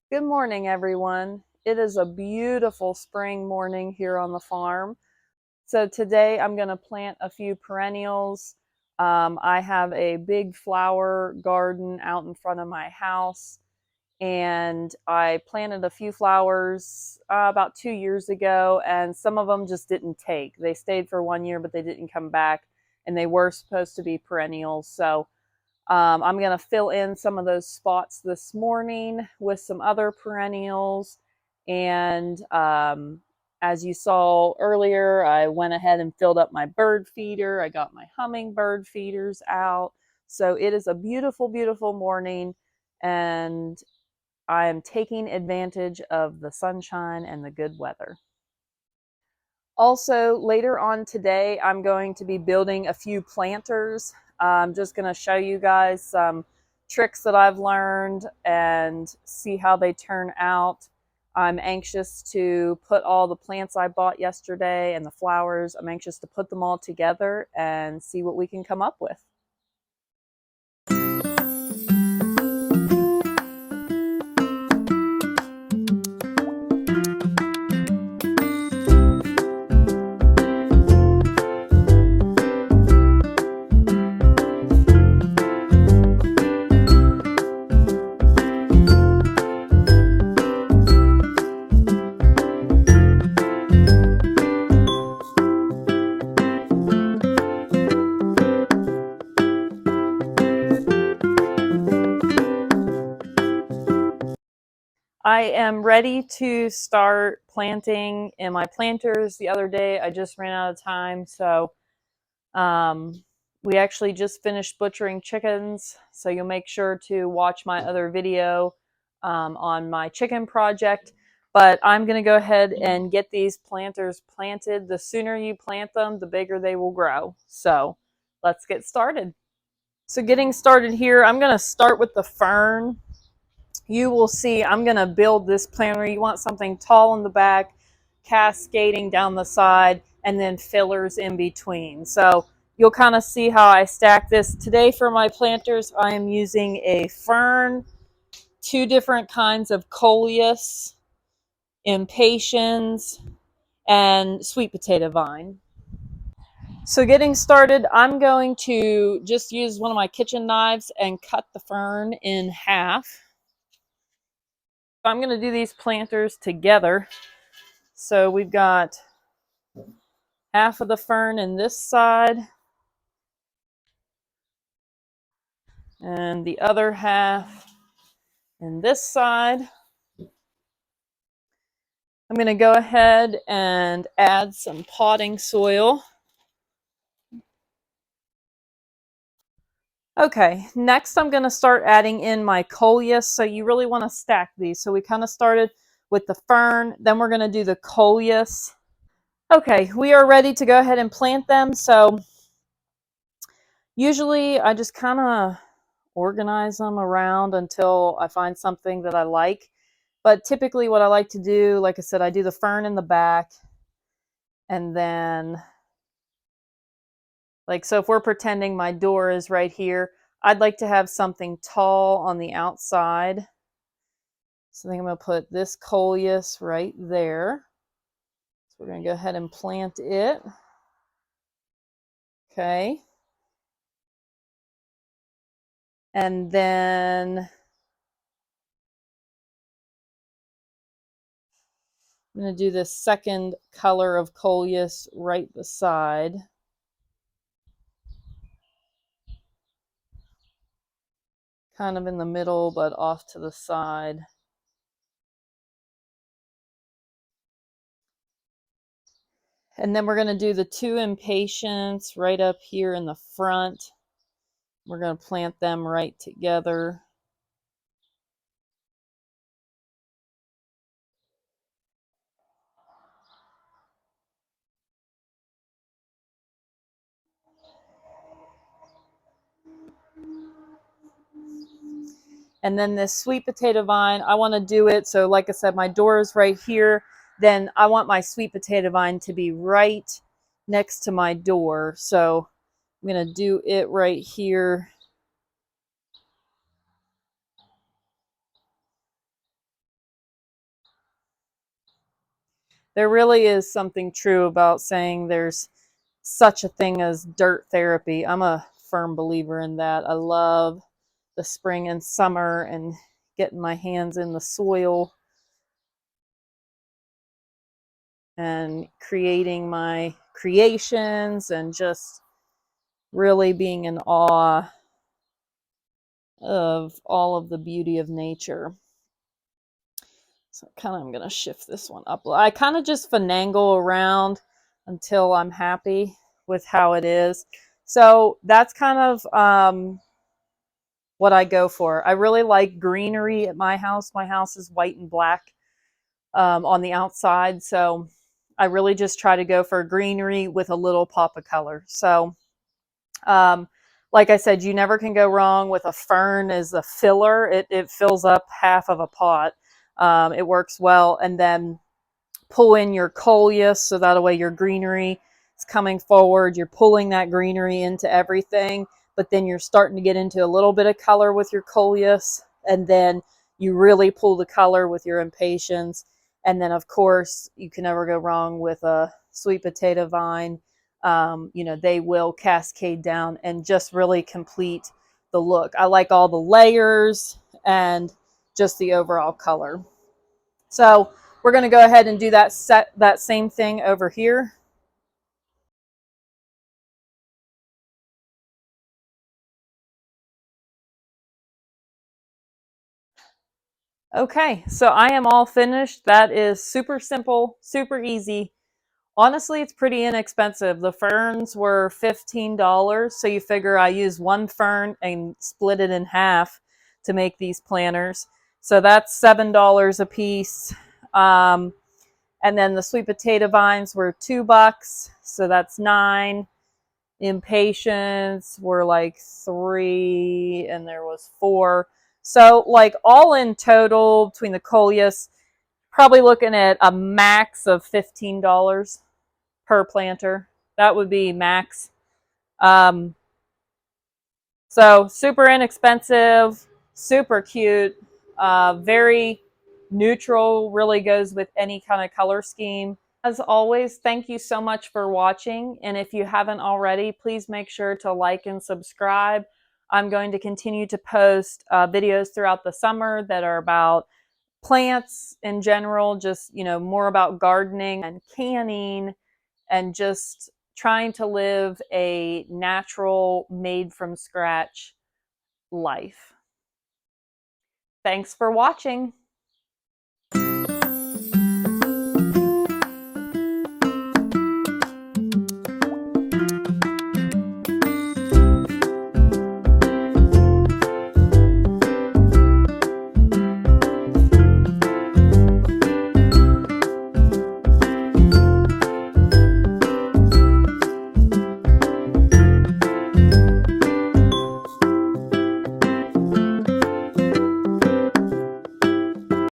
Good morning, everyone. It is a beautiful spring morning here on the farm. So today I'm going to plant a few perennials. I have a big flower garden out in front of my house, and I planted a few flowers about 2 years ago, and some of them just didn't take. They stayed for 1 year, but they didn't come back, and they were supposed to be perennials. So I'm going to fill in some of those spots this morning with some other perennials. And as you saw earlier, I went ahead and filled up my bird feeder. I got my hummingbird feeders out. So it is a beautiful, beautiful morning. And I am taking advantage of the sunshine and the good weather. Also, later on today, I'm going to be building a few planters. I'm just going to show you guys some tricks that I've learned and see how they turn out. I'm anxious to put all the plants I bought yesterday and the flowers. I'm anxious to put them all together and see what we can come up with. I am ready to start planting in my planters. The other day, I just ran out of time, so we actually just finished butchering chickens, so you'll make sure to watch my other video on my chicken project. But I'm going to go ahead and get these planters planted. The sooner you plant them, the bigger they will grow. So let's get started. So getting started here, I'm going to start with the fern. You will see I'm going to build this planter. You want something tall in the back, cascading down the side, and then fillers in between. So you'll kind of see how I stack this. Today for my planters, I am using a fern, two different kinds of coleus, impatiens, and sweet potato vine. So getting started, I'm going to just use one of my kitchen knives and cut the fern in half. I'm going to do these planters together. So we've got half of the fern in this side and the other half in this side. I'm going to go ahead and add some potting soil. Okay, next I'm going to start adding in my coleus. So you really want to stack these. So we kind of started with the fern, then we're going to do the coleus. Okay, we are ready to go ahead and plant them. So usually I just kind of organize them around until I find something that I like. But typically what I like to do, like I said, I do the fern in the back, and then, like, so if we're pretending my door is right here, I'd like to have something tall on the outside. So I think I'm going to put this coleus right there. So we're going to go ahead and plant it. Okay. And then I'm going to do this second color of coleus right beside. Kind of in the middle, but off to the side. And then we're going to do the two impatiens right up here in the front. We're going to plant them right together. And then this sweet potato vine, I want to do it. So like I said, my door is right here. Then I want my sweet potato vine to be right next to my door. So I'm going to do it right here. There really is something true about saying there's such a thing as dirt therapy. I'm a firm believer in that. I love the spring and summer and getting my hands in the soil and creating my creations and just really being in awe of all of the beauty of nature. So I'm going to shift this one up. I kind of just finagle around until I'm happy with how it is. So that's kind of what I go for. I really like greenery at my house. My house is white and black on the outside. So I really just try to go for greenery with a little pop of color. So like I said, you never can go wrong with a fern as a filler. It fills up half of a pot. It works well. And then pull in your coleus so that way your greenery is coming forward. You're pulling that greenery into everything, but then you're starting to get into a little bit of color with your coleus, and then you really pull the color with your impatiens. And then, of course, you can never go wrong with a sweet potato vine. You know, they will cascade down and just really complete the look. I like all the layers and just the overall color. So we're going to go ahead and do that same thing over here. Okay, so I am all finished. That is super simple, super easy. Honestly, it's pretty inexpensive. The ferns were $15, so you figure I use one fern and split it in half to make these planters. So that's $7 a piece. And then the sweet potato vines were $2, so that's 9. Impatiens were like 3, and there was 4. So like all in total between the coleus, probably looking at a max of $15 per planter. That would be max. Um, so super inexpensive, super cute, very neutral, really goes with any kind of color scheme. As always, thank you so much for watching. And if you haven't already, please make sure to like and subscribe. I'm going to continue to post videos throughout the summer that are about plants in general, just, you know, more about gardening and canning and just trying to live a natural, made from scratch life. Thanks for watching.